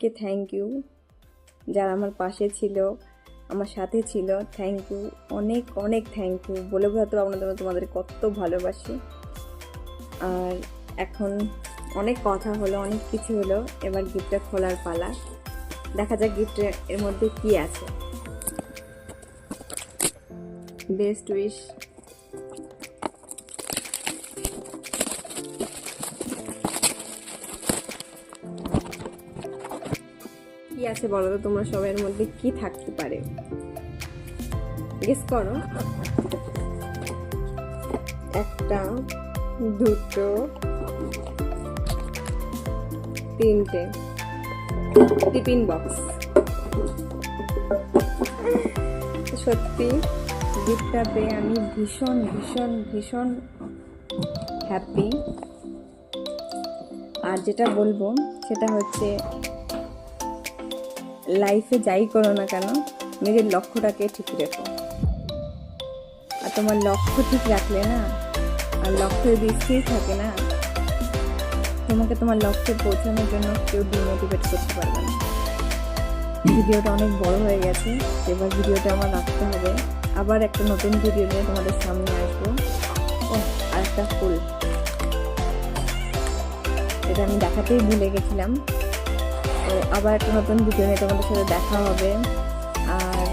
K thank you, যারা আমার পাশে ছিল, আমার সাথে ছিল, থ্যাংক ইউ, অনেক অনেক থ্যাংক ইউ। বলে বোঝাতে পারবো না তোমাদের কত ভালোবাসি। আর এখন অনেক কথা হলো, অনেক কিছু হলো, এবার গিফটটা খোলার পালা। দেখা যাক গিফটের এর মধ্যে কি আছে। Best wish. কি আছে বলো তো তোমরা সবাই, এর মধ্যে কি থাকতে পারে? গেস করো। একটা, দুটো, তিনটে টিফিন বক্স। সত্যি গিফটটা পেয়ে আমি ভীষণ ভীষণ ভীষণ হ্যাপি। আর যেটা বলবো সেটা হচ্ছে, লাইফে যাই করো না কেন নিজের লক্ষ্যটাকে ঠিক রেখো। আর তোমার লক্ষ্য ঠিক রাখলে না, আর লক্ষ্য যদি স্থির থাকে না, তোমাকে তোমার লক্ষ্যে পৌঁছানোর জন্য কেউ ডিমোটিভেট করতে পারবে না। ভিডিওটা অনেক বড় হয়ে গেছে, এবার ভিডিওটা আমার রাখতে হবে। আবার একটা নতুন ভিডিও নিয়ে তোমাদের সামনে আসবো। ও আর একটা ফুল, এটা আমি দেখাতেই ভুলে গেছিলাম। তো আবার একটা নতুন ভিডিও নিয়ে তোমাদের সাথে দেখা হবে। আর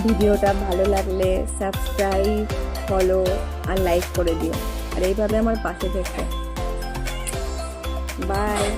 ভিডিওটা ভালো লাগলে সাবস্ক্রাইব, ফলো আর লাইক করে দিও। আর এইভাবে আমার পাশে থেকো। বাই।